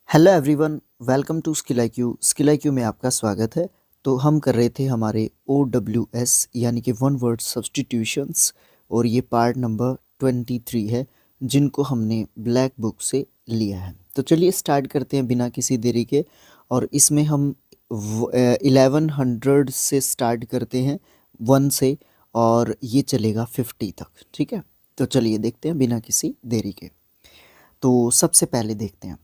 Hello everyone, welcome to skill IQ। Skill IQ में आपका स्वागत है। तो हम कर रहे थे हमारे OWS यानी कि वन वर्ड सब्स्टिट्यूशंस, और ये पार्ट नंबर 23 है जिनको हमने ब्लैक बुक से लिया है। तो चलिए स्टार्ट करते हैं बिना किसी देरी के। और इसमें हम 1100 से स्टार्ट करते हैं, 1 से, और ये चलेगा 50 तक। ठीक है, तो चलिए देखते हैं बिना किसी देरी के। तो सबसे पहले देखते हैं,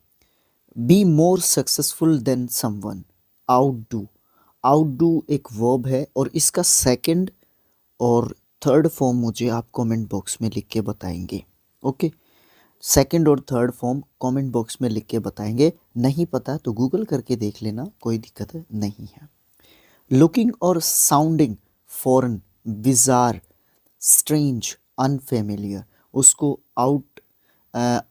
be more successful than someone. Outdo. Outdo एक वर्ब है और इसका सेकंड और थर्ड फॉर्म मुझे आप कमेंट बॉक्स में लिख के बताएंगे। ओके, सेकंड और थर्ड फॉर्म कमेंट बॉक्स में लिख के बताएंगे। नहीं पता तो गूगल करके देख लेना, कोई दिक्कत नहीं है। लुकिंग और sounding foreign, bizarre, strange, unfamiliar, उसको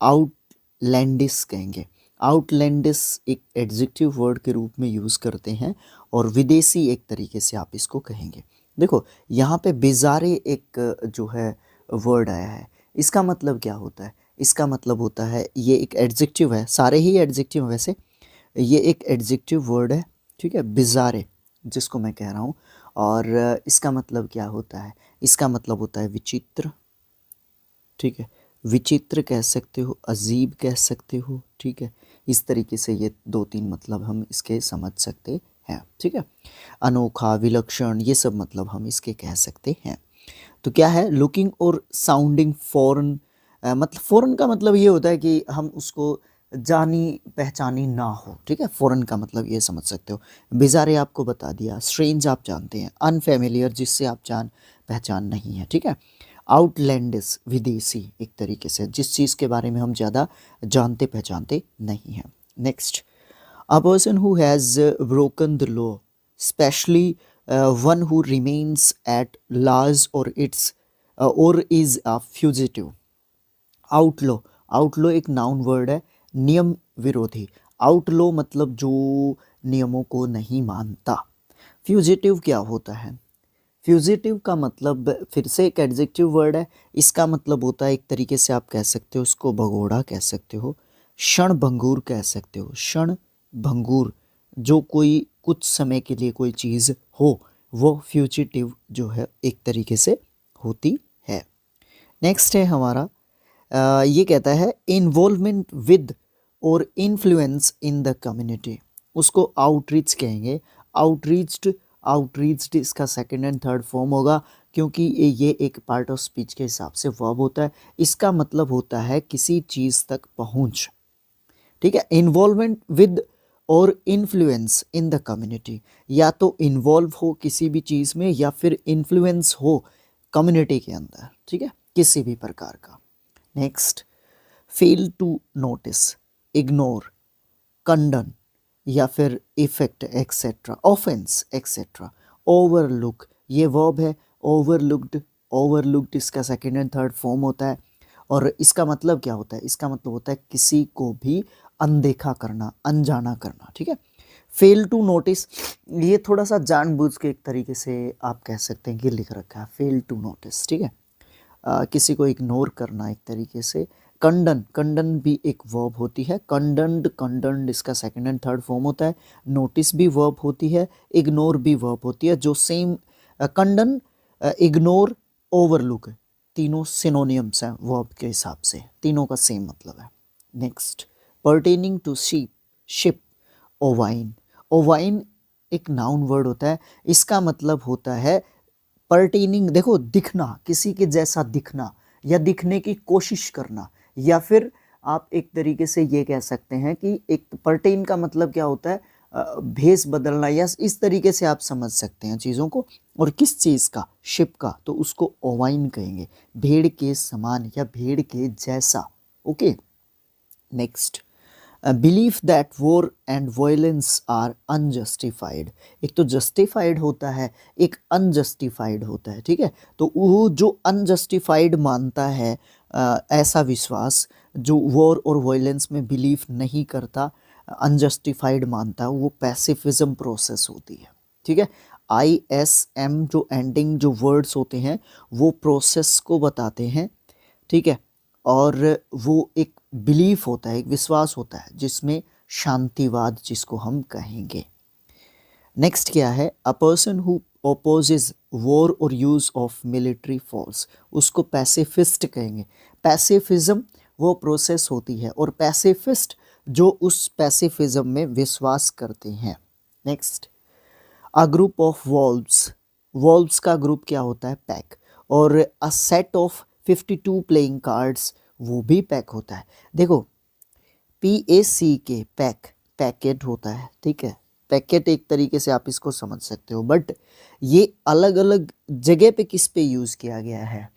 आउटलैंडिस कहेंगे। आउटलैंडिस एक एडजेक्टिव वर्ड के रूप में यूज़ करते हैं, और विदेशी एक तरीके से आप इसको कहेंगे। देखो यहाँ पे बिजारे एक जो है वर्ड आया है, इसका मतलब क्या होता है? इसका मतलब होता है, ये एक एडजेक्टिव है, सारे ही एडजेक्टिव वैसे, ये एक एडजेक्टिव वर्ड है। ठीक है, बिजारे जिसको मैं कह रहा हूँ। और इसका मतलब क्या होता है? इसका मतलब होता है विचित्र। ठीक है, विचित्र कह सकते हो, अजीब कह सकते हो। ठीक है, इस तरीके से ये 2-3 मतलब हम इसके समझ सकते हैं। ठीक है, अनोखा, विलक्षण, ये सब मतलब हम इसके कह सकते हैं। तो क्या है? लुकिंग और साउंडिंग फॉरेन। मतलब फॉरेन का मतलब ये होता है कि हम उसको जानी पहचानी ना हो। ठीक है, फॉरेन का मतलब ये समझ सकते हो। बिजारे आपको बता दिया, स्ट्रेंज आप जानते हैं, अनफेमिलियर जिससे आप जान पहचान नहीं है। ठीक है, आउटलैंडिस विदेशी एक तरीके से, जिस चीज़ के बारे में हम ज़्यादा जानते पहचानते नहीं हैं। Next, a person who has broken the law, especially one who remains at large or is a fugitive. आउटलो। आउटलो एक नाउन वर्ड है, नियम विरोधी। आउटलो मतलब जो नियमों को नहीं मानता। फ्यूजिटिव क्या होता है? फ्यूजिटिव का मतलब फिर से एक एडजेक्टिव वर्ड है। इसका मतलब होता है, एक तरीके से आप कह सकते हो उसको भगोड़ा कह सकते हो, क्षण भंगुर कह सकते हो। क्षण भंगुर, जो कोई कुछ समय के लिए कोई चीज़ हो, वो फ्यूजिटिव जो है एक तरीके से होती है। नेक्स्ट है हमारा, ये कहता है इन्वॉल्वमेंट विद और इन्फ्लुएंस इन द कम्युनिटी, उसको आउटरीच कहेंगे। आउटरीच्ड, आउटरीच्ड इसका सेकंड एंड थर्ड फॉर्म होगा, क्योंकि ये एक पार्ट ऑफ स्पीच के हिसाब से वर्ब होता है। इसका मतलब होता है किसी चीज़ तक पहुंच। ठीक है, इन्वॉल्वमेंट विद और इन्फ्लुएंस इन द कम्युनिटी, या तो इन्वॉल्व हो किसी भी चीज़ में या फिर इन्फ्लुएंस हो कम्युनिटी के अंदर। ठीक है, किसी भी प्रकार का। Next, fail to notice, ignore, condone, या फिर effect etcetera, offence etcetera. Overlook, ये वर्ब है, ओवरलुक्ड। ओवरलुक्ड इसका सेकेंड एंड थर्ड फॉर्म होता है, और इसका मतलब क्या होता है? इसका मतलब होता है किसी को भी अनदेखा करना, अनजाना करना। ठीक है, फेल टू नोटिस, ये थोड़ा सा जानबूझ के एक तरीके से आप कह सकते हैं कि लिख रखा है, फेल टू नोटिस। ठीक है, किसी को इग्नोर करना एक तरीके से। कंडन, कंडन भी एक वर्ब होती है। कंडन्ड, कंडन्ड इसका सेकंड एंड थर्ड फॉर्म होता है। नोटिस भी वर्ब होती है, इग्नोर भी वर्ब होती है, जो सेम। कंडन, इग्नोर, ओवरलुक, तीनों सिनोनियम्स हैं वर्ब के हिसाब से, तीनों का सेम मतलब है। Next, pertaining to sheep, ship, ovine. Ovine एक नाउन वर्ड होता है, इसका मतलब होता है पर्टेनिंग, देखो दिखना, किसी के जैसा दिखना या दिखने की कोशिश करना, या फिर आप एक तरीके से ये कह सकते हैं कि एक पर्टेन का मतलब क्या होता है? भेष बदलना, या इस तरीके से आप समझ सकते हैं चीज़ों को। और किस चीज़ का? शिप का, तो उसको ओवाइन कहेंगे, भेड़ के समान या भेड़ के जैसा। Okay, next, believe that war and violence are unjustified. एक तो जस्टिफाइड होता है, एक अनजस्टिफाइड होता है। ठीक है, तो वो जो अनजस्टिफाइड मानता है, ऐसा विश्वास, जो वॉर और वायलेंस में बिलीव नहीं करता, अनजस्टिफाइड मानता है, वो पैसिफिज्म प्रोसेस होती है। ठीक है, ISM जो एंडिंग जो वर्ड्स होते हैं वो प्रोसेस को बताते हैं। ठीक है, और वो एक बिलीफ होता है, एक विश्वास होता है जिसमें शांतिवाद जिसको हम कहेंगे। नेक्स्ट क्या है, अ पर्सन हु ओपोजेज वॉर और यूज़ ऑफ मिलिट्री फोर्स, उसको पैसिफिस्ट कहेंगे। पैसिफिज्म वो प्रोसेस होती है और पैसिफिस्ट जो उस पैसिफिज्म में विश्वास करते हैं। Next, a group of valves, valves का ग्रुप क्या होता है, पैक। और a set of 52 playing cards, वो भी पैक होता है। देखो PACK, पैक, पैकेट होता है, ठीक है। पैकेट एक तरीके से आप इसको समझ सकते हो, बट ये अलग अलग जगह पे किस पे यूज़ किया गया है,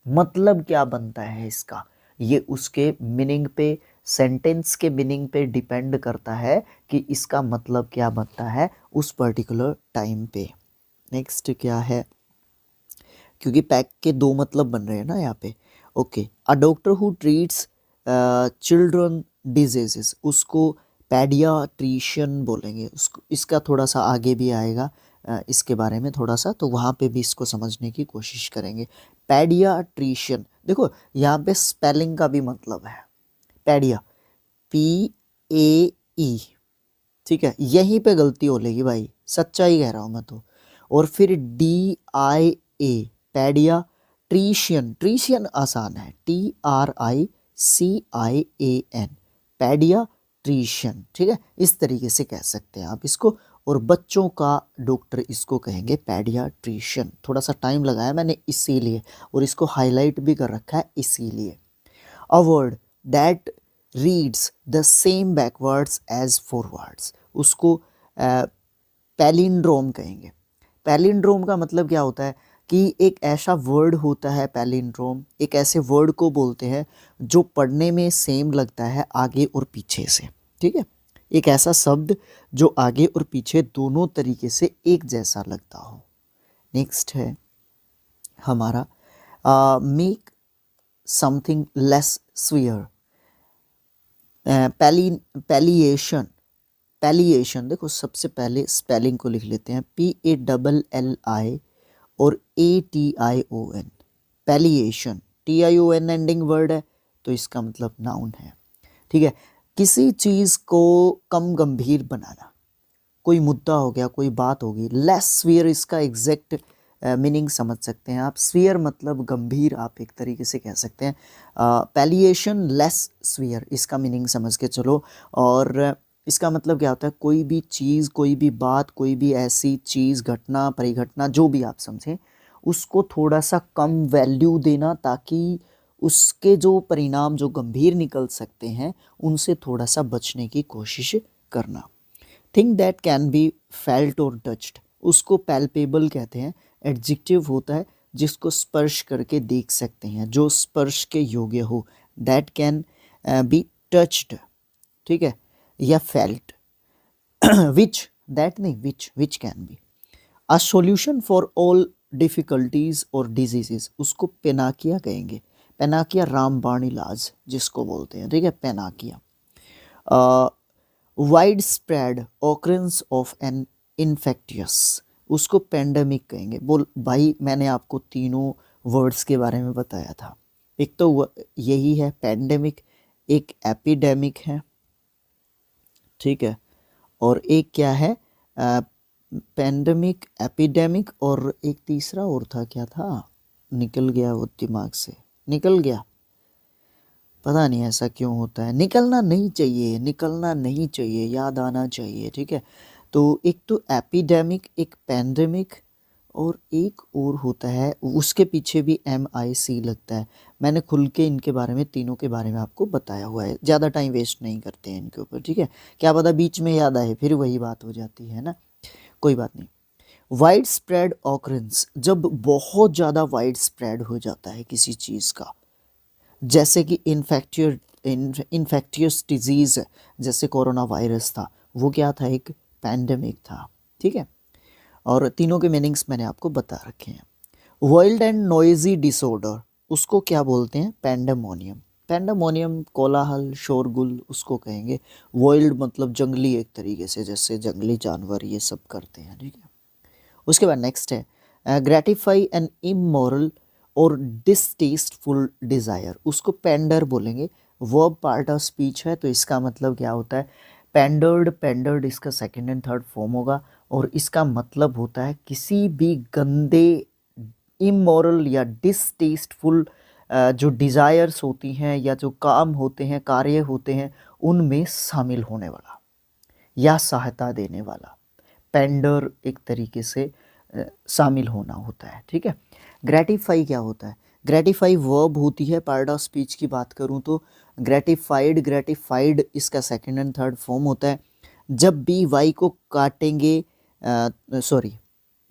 मतलब क्या बनता है इसका, ये उसके मीनिंग पे, सेंटेंस के मीनिंग पे डिपेंड करता है कि इसका मतलब क्या बनता है उस पर्टिकुलर टाइम पे। नेक्स्ट क्या है, क्योंकि पैक के दो मतलब बन रहे हैं ना यहाँ पे। Okay, a doctor who treats children diseases, उसको पैडियाट्रिशियन बोलेंगे। उसको, इसका थोड़ा सा आगे भी आएगा इसके बारे में थोड़ा सा, तो वहाँ पे भी इसको समझने की कोशिश करेंगे। पैडियाट्रिशियन, देखो यहाँ पे स्पेलिंग का भी मतलब है, पैडिया PAE, ठीक है, यहीं पे गलती हो लेगी भाई, सच्चाई कह रहा हूँ मैं तो। और फिर DIA, पैडिया ट्रीशियन, ट्रीशियन आसान है, TRICIAN, पैडिया ट्रीशियन, ठीक है, इस तरीके से कह सकते हैं आप इसको। और बच्चों का डॉक्टर इसको कहेंगे पैडियाट्रिशियन। थोड़ा सा टाइम लगाया मैंने इसीलिए, और इसको हाईलाइट भी कर रखा है इसीलिए। A word that reads the same backwards as forwards, उसको पैलिंड्रोम कहेंगे। पैलिंड्रोम का मतलब क्या होता है कि एक ऐसा वर्ड होता है पैलिंड्रोम, एक ऐसे वर्ड को बोलते हैं जो पढ़ने में सेम लगता है आगे और पीछे से, ठीक है, एक ऐसा शब्द जो आगे और पीछे दोनों तरीके से एक जैसा लगता हो। नेक्स्ट है हमारा make something less severe, palliation, palliation, देखो सबसे पहले स्पेलिंग को लिख लेते हैं, PALLI और ATION, palliation, TION ending word है तो इसका मतलब नाउन है, ठीक है। किसी चीज़ को कम गंभीर बनाना, कोई मुद्दा हो गया, कोई बात होगी, लेस स्फीयर इसका एग्जैक्ट मीनिंग समझ सकते हैं आप, स्फीयर मतलब गंभीर, आप एक तरीके से कह सकते हैं। पैलिएशन लेस स्फीयर, इसका मीनिंग समझ के चलो। और इसका मतलब क्या होता है, कोई भी चीज़, कोई भी बात, कोई भी ऐसी चीज़, घटना, परिघटना, जो भी आप समझें, उसको थोड़ा सा कम वैल्यू देना ताकि उसके जो परिणाम जो गंभीर निकल सकते हैं उनसे थोड़ा सा बचने की कोशिश करना। Thing that can be felt और टच्ड, उसको पैल्पेबल कहते हैं। एडजेक्टिव होता है जिसको स्पर्श करके देख सकते हैं, जो स्पर्श के योग्य हो, दैट कैन बी टच्ड, ठीक है, या फेल्ट। विच, दैट नहीं, which can be. A solution for all difficulties और डिजीजेस, उसको पेनाकिया कहेंगे। पेनाकिया रामबाण इलाज जिसको बोलते हैं, ठीक है, panacea. Wide spread occurrence of an infectious, उसको पेंडेमिक कहेंगे। बोल भाई, मैंने आपको तीनों वर्ड्स के बारे में बताया था, एक तो यही है पेंडेमिक, एक एपिडेमिक है, ठीक है, और एक क्या है, पेंडेमिक, एपिडेमिक, और एक तीसरा और था, क्या था, निकल गया, वो दिमाग से निकल गया, पता नहीं ऐसा क्यों होता है, निकलना नहीं चाहिए, निकलना नहीं चाहिए, याद आना चाहिए, ठीक है। तो एक तो एपिडेमिक, एक पेंडेमिक, और एक और होता है, उसके पीछे भी MIC लगता है। मैंने खुल के इनके बारे में, तीनों के बारे में आपको बताया हुआ है, ज़्यादा टाइम वेस्ट नहीं करते हैं इनके ऊपर, ठीक है। क्या पता बीच में याद आए, फिर वही बात हो जाती है ना, कोई बात नहीं। वाइड स्प्रेड ऑकरेंस, जब बहुत ज़्यादा वाइड स्प्रेड हो जाता है किसी चीज़ का, जैसे कि इन्फेक्टियस डिजीज़, जैसे कोरोना वायरस था, वो क्या था, एक पैंडेमिक था, ठीक है। और तीनों के मीनिंग्स मैंने आपको बता रखे हैं। वाइल्ड एंड नॉइजी डिसऑर्डर, उसको क्या बोलते हैं, पैंडेमोनियम। पैंडेमोनियम कोलाहल, शोरगुल, उसको कहेंगे। वाइल्ड मतलब जंगली, एक तरीके से जैसे जंगली जानवर ये सब करते हैं, ठीक है। उसके बाद नेक्स्ट है ग्रेटिफाई एन इमोरल और डिसटेस्टफुल डिज़ायर, उसको पेंडर बोलेंगे। वर्ब पार्ट ऑफ स्पीच है तो इसका मतलब क्या होता है, पेंडर्ड, पेंडर्ड इसका सेकंड एंड थर्ड फॉर्म होगा और इसका मतलब होता है किसी भी गंदे, इमोरल या डिसटेस्टफुल जो डिज़ायर्स होती हैं या जो काम होते हैं, कार्य होते हैं, उनमें शामिल होने वाला या सहायता देने वाला। पेंडर एक तरीके से शामिल होना होता है, ठीक है। ग्रेटिफाई क्या होता है? ग्रेटिफाई वर्ब होती है। पार्ट ऑफ स्पीच की बात करूं तो ग्रेटिफाइड, ग्रेटिफाइड इसका सेकंड एंड थर्ड फॉर्म होता है। जब भी वाई को काटेंगे, सॉरी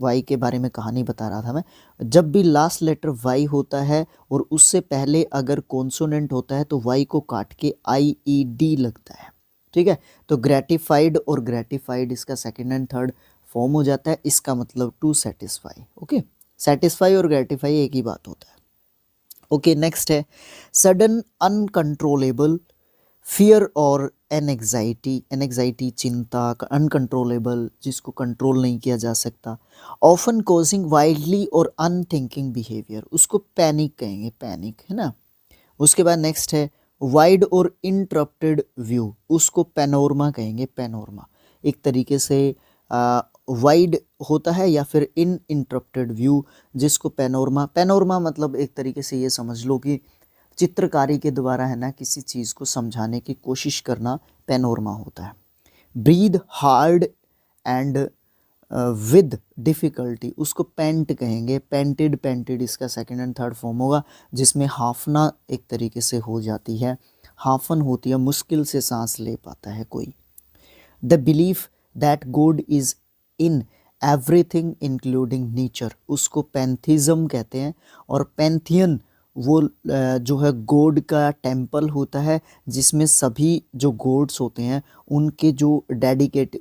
वाई के बारे में कहानी बता रहा था मैं, जब भी लास्ट लेटर वाई होता है और उससे पहले अगर कॉन्सोनेंट होता है तो वाई को काट के आई ई डी लगता है, ठीक है। तो ग्रेटिफाइड और ग्रेटिफाइड इसका सेकंड एंड थर्ड फॉर्म हो जाता है। इसका मतलब टू सेटिस्फाई, ओके। सेटिस्फाई और ग्रेटिफाई एक ही बात होता है, ओके। नेक्स्ट है सडन अनकंट्रोलेबल फियर और एनएग्जाइटी, एनएग्जाइटी चिंता, अनकंट्रोलेबल जिसको कंट्रोल नहीं किया जा सकता। ऑफन कॉजिंग वाइल्डली और अनथिंकिंग बिहेवियर, उसको पैनिक कहेंगे, पैनिक, है ना। उसके बाद नेक्स्ट है वाइड और इंटरप्टेड व्यू, उसको पैनोरमा कहेंगे, पैनोरमा। एक तरीके से वाइड होता है या फिर इन इंटरप्टेड व्यू जिसको पैनोरमा, पैनोरमा मतलब एक तरीके से ये समझ लो कि चित्रकारी के द्वारा है ना किसी चीज़ को समझाने की कोशिश करना पैनोरमा होता है। Breathe hard and with difficulty, उसको पेंट कहेंगे, पेंटेड, पेंटेड इसका सेकंड एंड थर्ड फॉर्म होगा जिसमें हाफना एक तरीके से हो जाती है, हाफन होती है, मुश्किल से सांस ले पाता है कोई। The belief that God is in everything including nature, उसको पैंथिज्म कहते हैं। और पैंथियन वो जो है गॉड का टेम्पल होता है जिसमें सभी जो गॉड्स होते हैं उनके जो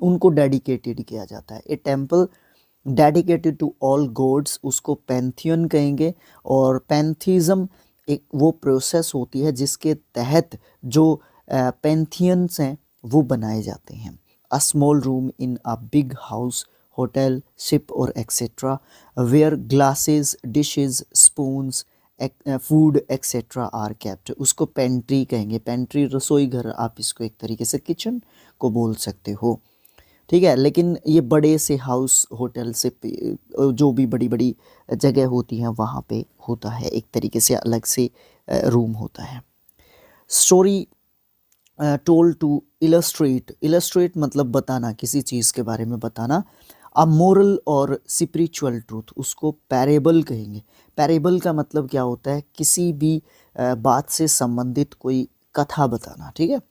उनको डेडिकेटेड किया जाता है। A temple dedicated to all gods, उसको पैंथियन कहेंगे। और पैंथिज्म एक वो प्रोसेस होती है जिसके तहत जो पैंथियंस हैं वो बनाए जाते हैं। A small room in a big house, hotel, ship और etcetera, where glasses, dishes, spoons, food etcetera are kept, उसको पेंट्री कहेंगे। पेंट्री रसोई घर, आप इसको एक तरीके से किचन को बोल सकते हो, ठीक है। लेकिन ये बड़े से हाउस, होटल से जो भी बड़ी बड़ी जगह होती हैं वहाँ पे होता है, एक तरीके से अलग से रूम होता है। Story told to illustrate, illustrate मतलब बताना, किसी चीज़ के बारे में बताना। अ मोरल और स्पिरिचुअल ट्रूथ, उसको पैरेबल कहेंगे। पैरेबल का मतलब क्या होता है? किसी भी बात से संबंधित कोई कथा बताना, ठीक है।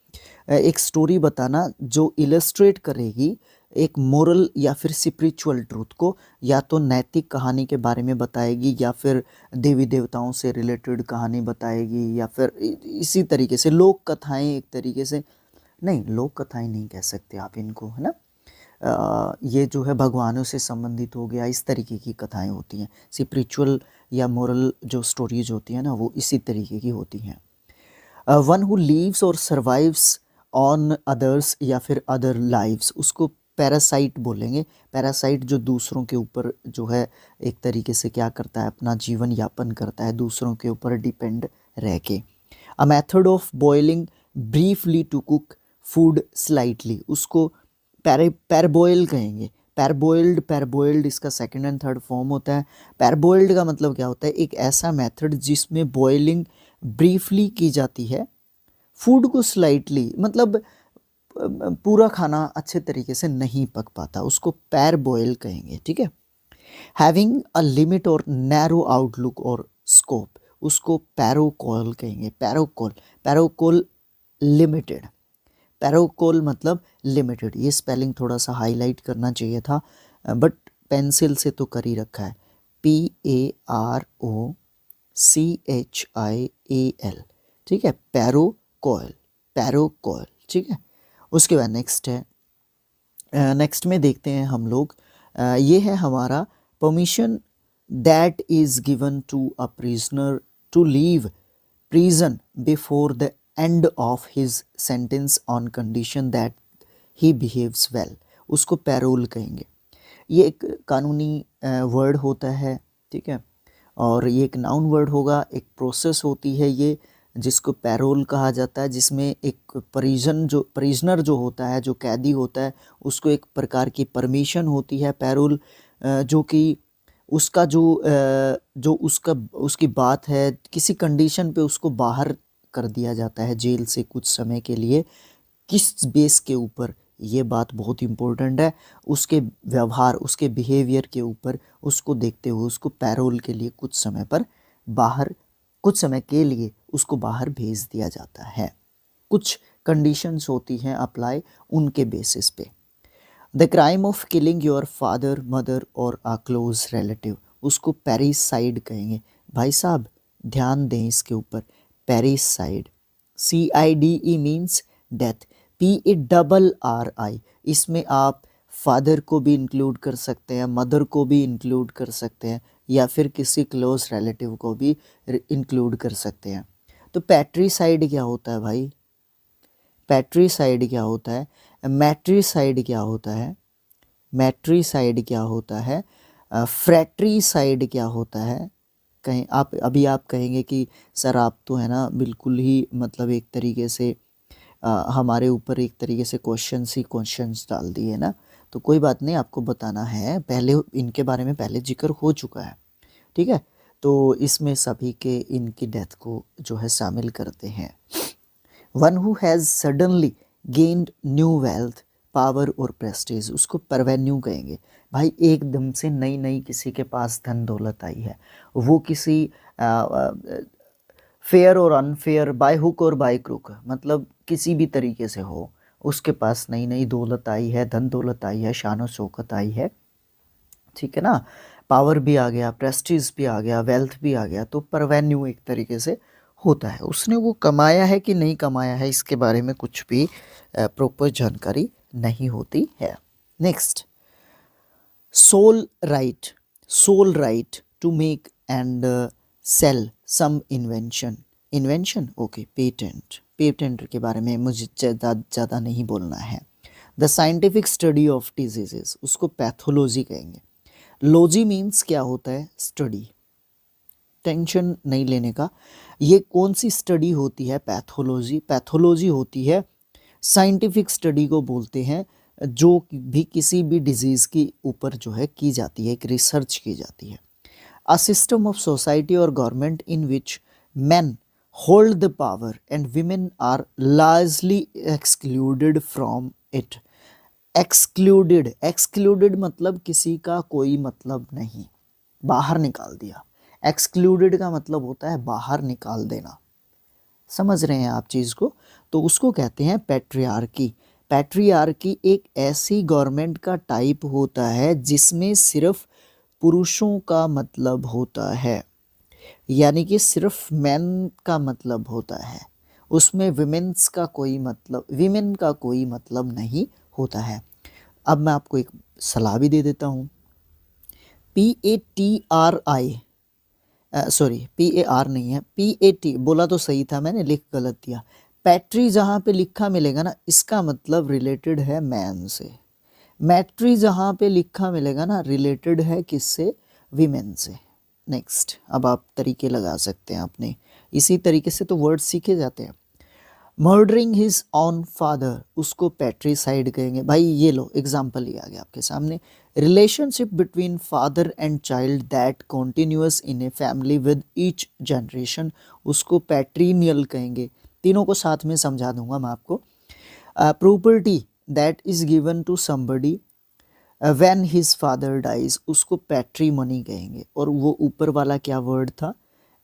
एक स्टोरी बताना जो इलस्ट्रेट करेगी एक मोरल या फिर स्पिरिचुअल ट्रूथ को, या तो नैतिक कहानी के बारे में बताएगी या फिर देवी देवताओं से रिलेटेड कहानी बताएगी, या फिर इसी तरीके से लोक कथाएं, एक तरीके से, नहीं लोक कथाएं नहीं कह सकते आप इनको, है ना। ये जो है भगवानों से संबंधित हो गया, इस तरीके की कथाएं होती हैं। स्पिरिचुअल या मोरल जो स्टोरीज होती हैं ना वो इसी तरीके की होती हैं। वन हु लीव्स और सर्वाइव्स ऑन अदर्स या फिर अदर लाइव्स, उसको पैरासाइट बोलेंगे। पैरासाइट जो दूसरों के ऊपर जो है एक तरीके से क्या करता है, अपना जीवन यापन करता है दूसरों के ऊपर डिपेंड रह के। A method of boiling briefly to cook food slightly, उसको पैरबॉयल कहेंगे। पैरबॉइल्ड, पैरबॉइल्ड इसका सेकंड एंड थर्ड फॉर्म होता है। पैरबॉइल्ड का मतलब क्या होता है? एक ऐसा मेथड जिसमें बॉइलिंग ब्रीफली की जाती है, फूड को स्लाइटली मतलब पूरा खाना अच्छे तरीके से नहीं पक पाता, उसको पैरबॉयल कहेंगे, ठीक है। हैविंग अ लिमिट और नैरो आउटलुक और स्कोप, उसको पैरोकॉल कहेंगे। पैरोकॉल, पैरोकॉल लिमिटेड, पैरोकॉल मतलब लिमिटेड। ये स्पेलिंग थोड़ा सा हाईलाइट करना चाहिए था बट पेंसिल से तो कर ही रखा है। PAROCHIAL, ठीक है, पैरोकॉल, पैरोकॉल, ठीक है। उसके बाद नेक्स्ट है, नेक्स्ट में देखते हैं हम लोग, ये है हमारा permission that is given to a prisoner to leave prison before the end of his sentence on condition that he behaves well, उसको पैरोल कहेंगे। ये एक कानूनी वर्ड होता है, ठीक है, और ये एक नाउन वर्ड होगा, एक प्रोसेस होती है ये जिसको पैरोल कहा जाता है, जिसमें एक परिजनर जो होता है, जो कैदी होता है, उसको एक प्रकार की परमिशन होती है पैरोल, जो कि उसका जो उसकी बात है, किसी कंडीशन पे उसको बाहर कर दिया जाता है जेल से कुछ समय के लिए। किस बेस के ऊपर, ये बात बहुत इम्पोर्टेंट है, उसके व्यवहार, उसके बिहेवियर के ऊपर, उसको देखते हुए उसको पैरोल के लिए कुछ समय के लिए उसको बाहर भेज दिया जाता है। कुछ कंडीशंस होती हैं अप्लाई उनके बेसिस पे। The crime of killing your father, mother और आ क्लोज रिलेटिव, उसको पैरिसाइड कहेंगे। भाई साहब ध्यान दें इसके ऊपर, पैरिसाइड, CIDE मीन्स डेथ, PARRI, इसमें आप फादर को भी इंक्लूड कर सकते हैं, मदर को भी इंक्लूड कर सकते हैं, या फिर किसी क्लोज रिलेटिव को भी इंक्लूड कर सकते हैं। तो पैट्रीसाइड क्या होता है भाई? पैट्रीसाइड क्या होता है? मैट्रीसाइड क्या होता है? मैट्रीसाइड क्या होता है? फ्रैट्रीसाइड क्या होता है? कहीं आप कहेंगे कि सर आप तो है ना बिल्कुल ही मतलब एक तरीके से हमारे ऊपर एक तरीके से क्वेश्चंस डाल दिए ना। तो कोई बात नहीं, आपको बताना है, पहले इनके बारे में पहले जिक्र हो चुका है, ठीक है। तो इसमें सभी के इनकी डेथ को जो है शामिल करते हैं। One who has suddenly gained new wealth, power और प्रेस्टीज, उसको परवेन्यू कहेंगे। भाई एकदम से नई नई किसी के पास धन दौलत आई है, वो किसी फेयर और अनफेयर, बाय हुक और बाय क्रुक, मतलब किसी भी तरीके से हो, उसके पास नई नई दौलत आई है, धन दौलत आई है, शान और शौकत आई है, ठीक है ना। पावर भी आ गया, प्रेस्टीज भी आ गया, वेल्थ भी आ गया, तो परवेन्यू एक तरीके से होता है। उसने वो कमाया है कि नहीं कमाया है, इसके बारे में कुछ भी प्रॉपर जानकारी नहीं होती है। Next, sole right to make and sell some invention, okay, patent के बारे में मुझे ज़्यादा नहीं बोलना है। The scientific study of diseases, उसको पैथोलॉजी कहेंगे। लॉजी मीन्स क्या होता है? स्टडी, टेंशन नहीं लेने का। ये कौन सी स्टडी होती है? पैथोलॉजी होती है साइंटिफिक स्टडी को बोलते हैं, जो भी किसी भी डिजीज़ के ऊपर जो है की जाती है, एक रिसर्च की जाती है। A system of society or government in which men hold the power and women are largely excluded from it. Excluded मतलब किसी का कोई मतलब नहीं, बाहर निकाल दिया। Excluded का मतलब होता है बाहर निकाल देना। समझ रहे हैं आप चीज़ को? तो उसको कहते हैं पैट्रियार्की। पैट्रियार्की एक ऐसी गवर्नमेंट का टाइप होता है जिसमें सिर्फ पुरुषों का मतलब होता है, यानी कि सिर्फ मैन का मतलब होता है, उसमें वीमेन का कोई मतलब नहीं होता है। अब मैं आपको एक सलाह भी दे देता हूँ। PATRI, सॉरी PAR नहीं है, PAT बोला तो सही था, मैंने लिख गलत दिया। पैट्री जहाँ पे लिखा मिलेगा ना, इसका मतलब रिलेटेड है मैन से। मैट्री जहाँ पे लिखा मिलेगा ना, रिलेटेड है किससे? वीमेन से। नेक्स्ट, अब आप तरीके लगा सकते हैं अपने, इसी तरीके से तो वर्ड सीखे जाते हैं। मर्डरिंग हिज ऑन फादर, उसको पैट्रीसाइड कहेंगे। भाई ये लो एग्जाम्पल ही आ गया आपके सामने। Relationship between father and child that continuous in a family with each generation, उसको पैट्रीनियल कहेंगे। तीनों को साथ में समझा दूंगा मैं आपको। Property that is given to somebody when his father dies, उसको पैट्रीमनी कहेंगे। और वो ऊपर वाला क्या वर्ड था?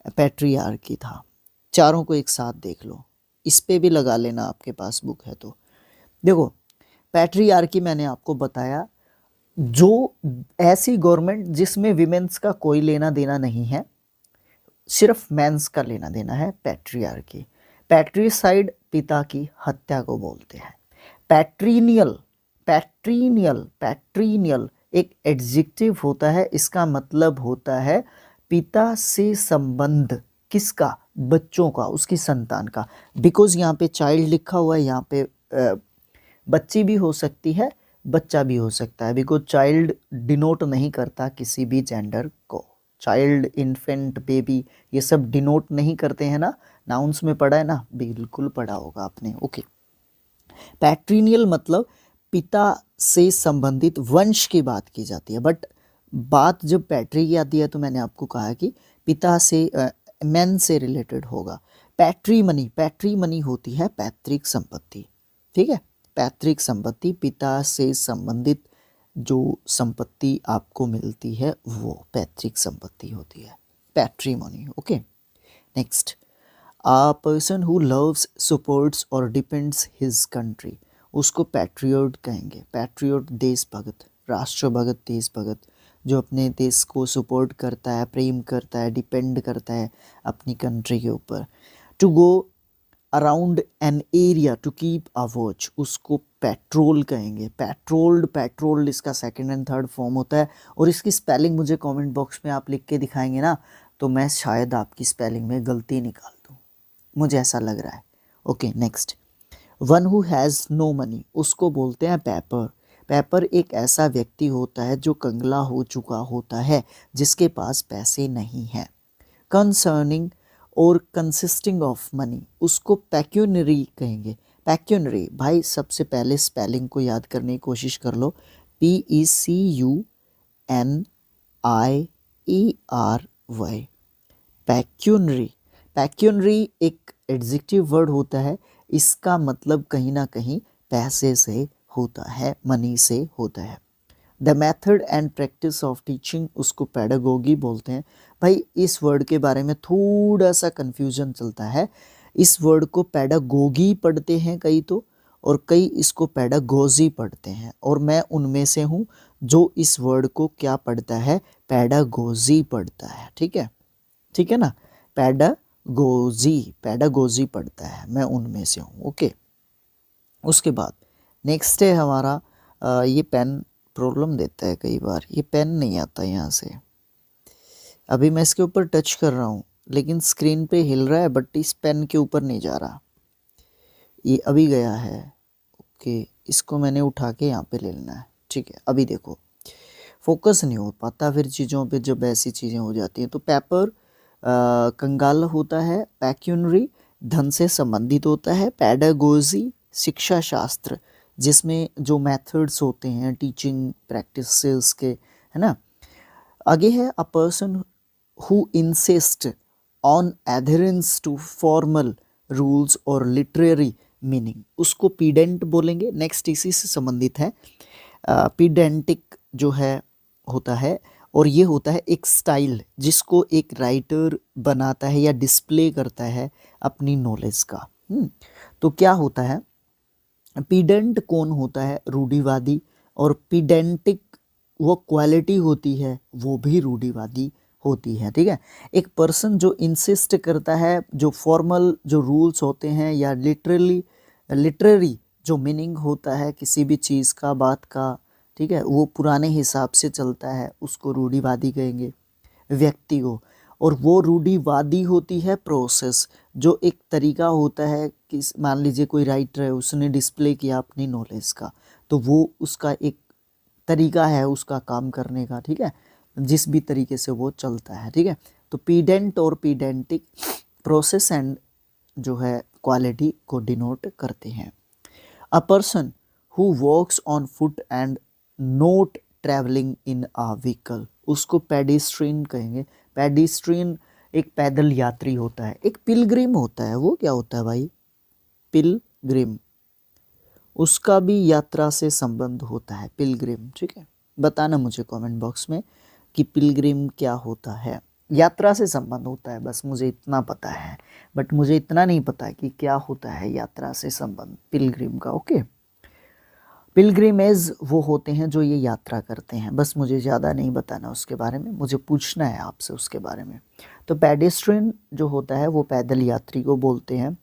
पैट्रियार्की था। चारों को एक साथ देख लो, इस पे भी लगा लेना आपके पास बुक है तो। देखो पैट्रियार्की मैंने आपको बताया, जो ऐसी गवर्नमेंट जिसमें विमेंस का कोई लेना देना नहीं है, सिर्फ मेंस का लेना देना है, पैट्रियार्की। पैट्रीसाइड पिता की हत्या को बोलते हैं। पैट्रीनियल एक एडजेक्टिव होता है, इसका मतलब होता है पिता से संबंध, किसका? बच्चों का, उसकी संतान का। बिकॉज यहाँ पे चाइल्ड लिखा हुआ है, यहाँ पे बच्ची भी हो सकती है, बच्चा भी हो सकता है, बिकॉज चाइल्ड डिनोट नहीं करता किसी भी जेंडर को। चाइल्ड, इन्फेंट, बेबी, ये सब डिनोट नहीं करते हैं ना, नाउन्स में पढ़ा है ना, बिल्कुल पढ़ा होगा आपने। ओके, पैट्रिनियल मतलब पिता से संबंधित वंश की बात की जाती है, बट बात जब पैट्री की आती है तो मैंने आपको कहा कि पिता से मैन से रिलेटेड होगा। पैट्री मनी होती है पैतृक संपत्ति, ठीक है, पैतृक संपत्ति, पिता से संबंधित जो संपत्ति आपको मिलती है वो पैतृक संपत्ति होती है, patrimony. Okay, next, a person who loves, supports और डिपेंड्स हिज कंट्री, उसको पैट्रियट कहेंगे। पैट्रियट देशभक्त, राष्ट्रभक्त, देशभक्त, जो अपने देश को सपोर्ट करता है, प्रेम करता है, डिपेंड करता है अपनी कंट्री के ऊपर। To go around an area to keep a watch, उसको पेट्रोल कहेंगे। पेट्रोल्ड इसका सेकंड एंड थर्ड फॉर्म होता है, और इसकी स्पेलिंग मुझे कमेंट बॉक्स में आप लिख के दिखाएंगे ना, तो मैं शायद आपकी स्पेलिंग में गलती निकाल दूँ, मुझे ऐसा लग रहा है। Okay, next, one who has no money, उसको बोलते हैं पैपर। पैपर एक ऐसा व्यक्ति होता है जो कंगला हो चुका होता है, जिसके पास पैसे नहीं हैं। कंसर्निंग और कंसिस्टिंग ऑफ मनी, उसको पैक्यूनरी कहेंगे। पैक्यूनरी, भाई सबसे पहले स्पेलिंग को याद करने की कोशिश कर लो, PECUNIERY, पैक्यूनरी। पैक्यूनरी एक एडजेक्टिव वर्ड होता है, इसका मतलब कहीं ना कहीं पैसे से होता है, मनी से होता है। The method and practice of teaching, उसको पेडागोगी बोलते हैं। भाई इस वर्ड के बारे में थोड़ा सा कन्फ्यूजन चलता है, इस वर्ड को पेडागोगी पढ़ते हैं कई तो, और कई इसको पेडागोजी पढ़ते हैं, और मैं उनमें से हूँ जो इस वर्ड को क्या पढ़ता है, पेडागोजी पढ़ता है। ठीक है, ठीक है ना, पेडागोजी पढ़ता है, मैं उनमें से हूँ। ओके, उसके बाद नेक्स्ट है हमारा, ये पेन प्रॉब्लम देता है कई बार, ये पेन नहीं आता यहाँ से। अभी मैं इसके ऊपर टच कर रहा हूँ लेकिन स्क्रीन पे हिल रहा है, बट इस पेन के ऊपर नहीं जा रहा, ये अभी गया है। ओके, इसको मैंने उठा के यहाँ पे ले लेना है। ठीक है, अभी देखो फोकस नहीं हो पाता फिर चीज़ों पे जब ऐसी चीज़ें हो जाती हैं। तो पेपर कंगाल होता है, पैक्यूनरी धन से संबंधित होता है, पेडागोजी शिक्षा शास्त्र जिसमें जो मेथड्स होते हैं टीचिंग प्रैक्टिसेस के, है ना। आगे है a person who insist on adherence to formal rules और लिटरेरी मीनिंग, उसको पीडेंट बोलेंगे। नेक्स्ट इसी से संबंधित है, पीडेंटिक जो है होता है, और ये होता है एक स्टाइल जिसको एक राइटर बनाता है या डिस्प्ले करता है अपनी नॉलेज का। तो क्या होता है, पीडेंट कौन होता है, रूढ़िवादी, और पीडेंटिक वो क्वालिटी होती है वो भी रूढ़िवादी होती है। ठीक है, एक पर्सन जो इंसिस्ट करता है, जो फॉर्मल जो रूल्स होते हैं या लिटरेरी जो मीनिंग होता है किसी भी चीज़ का, बात का, ठीक है, वो पुराने हिसाब से चलता है, उसको रूढ़िवादी कहेंगे व्यक्ति को। और वो रूढ़िवादी होती है प्रोसेस, जो एक तरीका होता है कि मान लीजिए कोई राइटर है, उसने डिस्प्ले किया अपनी नॉलेज का, तो वो उसका एक तरीका है उसका काम करने का, ठीक है, जिस भी तरीके से वो चलता है। ठीक है, तो पीडेंट और पीडेंटिक प्रोसेस एंड जो है क्वालिटी को डिनोट करते हैं। A person who walks on foot and not travelling in a vehicle, उसको पेडिस्ट्रियन कहेंगे। पेडिस्ट्रियन एक पैदल यात्री होता है। एक पिलग्रिम होता है, वो क्या होता है भाई, पिलग्रिम, उसका भी यात्रा से संबंध होता है, पिलग्रिम। ठीक है, बताना मुझे कमेंट बॉक्स में कि पिलग्रिम क्या होता है, यात्रा से संबंध होता है, बस मुझे इतना पता है, बट मुझे इतना नहीं पता कि क्या होता है यात्रा से संबंध पिलग्रिम का। ओके, पिलग्रिमेज वो होते हैं जो ये यात्रा करते हैं, बस मुझे ज़्यादा नहीं बताना उसके बारे में, मुझे पूछना है आपसे उसके बारे में। तो पेडेस्ट्रियन जो होता है वो पैदल यात्री को बोलते हैं।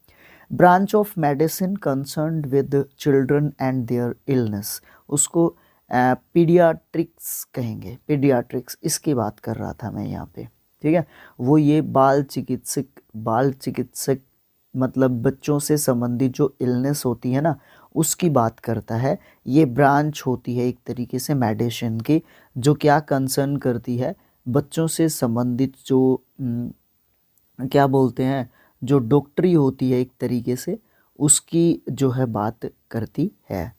Branch of medicine concerned with children and their illness, उसको पीडियाट्रिक्स कहेंगे। पीडियाट्रिक्स इसकी बात कर रहा था मैं यहाँ पे। ठीक है, वो ये बाल चिकित्सक मतलब बच्चों से संबंधित जो इलनेस होती है ना, उसकी बात करता है। ये ब्रांच होती है एक तरीके से मेडिसिन की, जो क्या कंसर्न करती है, बच्चों से संबंधित जो क्या बोलते हैं, जो डॉक्टरी होती है एक तरीके से, उसकी जो है बात करती है।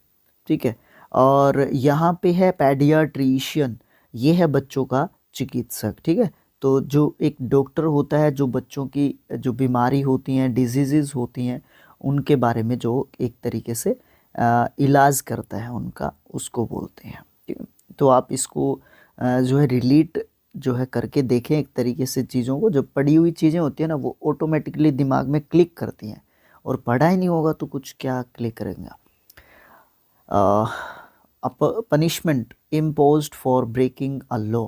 ठीक है। और यहाँ पे है पेडियाट्रिशियन, ये है बच्चों का चिकित्सक। ठीक है। तो जो एक डॉक्टर होता है जो बच्चों की जो बीमारी होती हैं, डिजीज़ होती हैं, उनके बारे में जो एक तरीके से इलाज करता है उनका, उसको बोलते हैं। ठीक है। तो आप इसको जो है रिलेट जो है करके देखें एक तरीके से चीज़ों को। जब पढ़ी हुई चीज़ें होती हैं ना, वो ऑटोमेटिकली दिमाग में क्लिक करती हैं, और पढ़ा ही नहीं होगा तो कुछ क्या क्लिक करेंगे। Punishment imposed for breaking a law,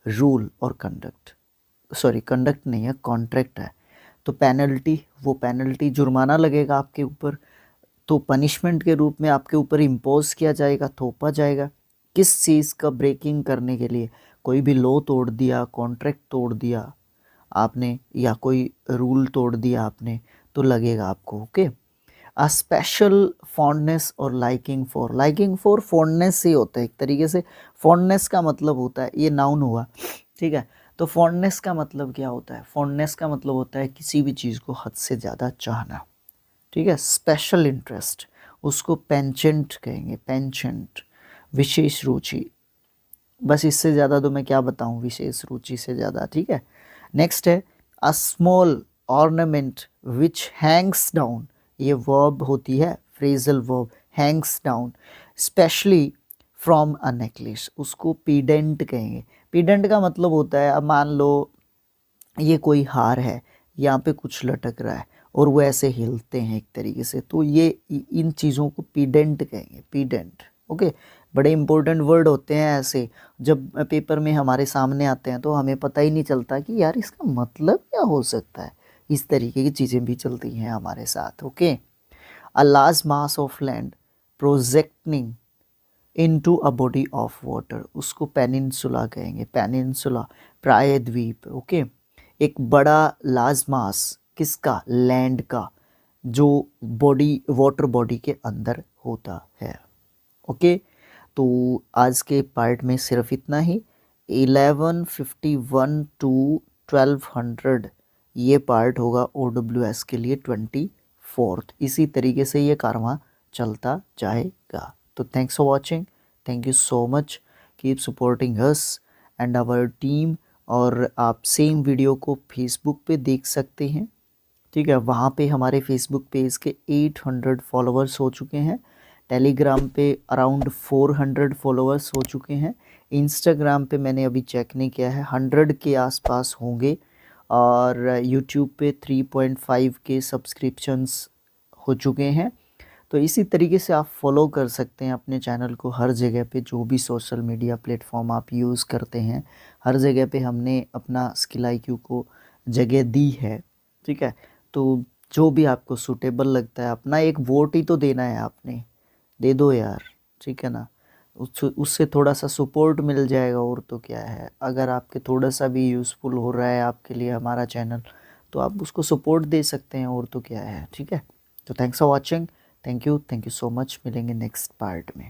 rule और कंडक्ट, सॉरी कंडक्ट नहीं है, कॉन्ट्रैक्ट है। तो पेनल्टी, वो पेनल्टी जुर्माना लगेगा आपके ऊपर, तो पनिशमेंट के रूप में आपके ऊपर इम्पोज किया जाएगा, थोपा जाएगा। किस चीज़ का ब्रेकिंग करने के लिए? कोई भी लॉ तोड़ दिया, कॉन्ट्रैक्ट तोड़ दिया आपने, या कोई रूल तोड़ दिया आपने, तो लगेगा आपको। ओके। अ स्पेशल फॉन्डनेस और लाइकिंग फॉर फॉन्डनेस ही होता है एक तरीके से। फॉन्डनेस का मतलब होता है, ये नाउन हुआ। ठीक है। तो फॉन्डनेस का मतलब क्या होता है? फॉन्डनेस का मतलब होता है किसी भी चीज़ को हद से ज़्यादा चाहना। ठीक है। स्पेशल इंटरेस्ट, उसको पेंचेंट कहेंगे, पेंचेंट। विशेष रुचि, बस इससे ज़्यादा तो मैं क्या बताऊं, विशेष रुचि से ज़्यादा। ठीक है। नेक्स्ट है a small ornament which Hanks down, ये वर्ब होती है, phrasal verb, Hanks down specially from a necklace, उसको पीडेंट कहेंगे। पीडेंट का मतलब होता है, अब मान लो ये कोई हार है, यहाँ पे कुछ लटक रहा है और वो ऐसे हिलते हैं एक तरीके से, तो ये इन चीज़ों को पीडेंट कहेंगे, पीडेंट। ओके। बड़े इंपॉर्टेंट वर्ड होते हैं ऐसे, जब पेपर में हमारे सामने आते हैं तो हमें पता ही नहीं चलता कि यार इसका मतलब क्या हो सकता है। इस तरीके की चीज़ें भी चलती हैं हमारे साथ। Okay. A large mass of land projecting into a body of water, उसको पेनिनसुला कहेंगे, पेनिनसुला, प्रायद्वीप। ओके। एक बड़ा लार्ज मास किसका? लैंड का, जो बॉडी, वाटर बॉडी के अंदर होता है। ओके। तो आज के पार्ट में सिर्फ इतना ही। 1151 टू 1200 ये पार्ट होगा OWS के लिए 24th। इसी तरीके से ये कारवां चलता जाएगा। तो thanks for watching, thank you so much, keep supporting us and our team. और आप सेम वीडियो को फेसबुक पे देख सकते हैं। ठीक है। वहाँ पे हमारे फेसबुक पेज के 800 फॉलोअर्स हो चुके हैं, टेलीग्राम पे अराउंड 400 फॉलोअर्स हो चुके हैं, इंस्टाग्राम पे मैंने अभी चेक नहीं किया है, 100 के आसपास होंगे, और यूट्यूब पे 3.5 के सब्सक्रिप्शंस हो चुके हैं। तो इसी तरीके से आप फॉलो कर सकते हैं अपने चैनल को हर जगह पे, जो भी सोशल मीडिया प्लेटफॉर्म आप यूज़ करते हैं, हर जगह पे हमने अपना स्किल IQ को जगह दी है। ठीक है। तो जो भी आपको सूटेबल लगता है, अपना एक वोट ही तो देना है आपने, दे दो यार। ठीक है ना। उससे थोड़ा सा सपोर्ट मिल जाएगा, और तो क्या है। अगर आपके थोड़ा सा भी यूज़फुल हो रहा है आपके लिए हमारा चैनल, तो आप उसको सपोर्ट दे सकते हैं, और तो क्या है। ठीक है। तो thanks for watching, thank you so much. मिलेंगे नेक्स्ट पार्ट में।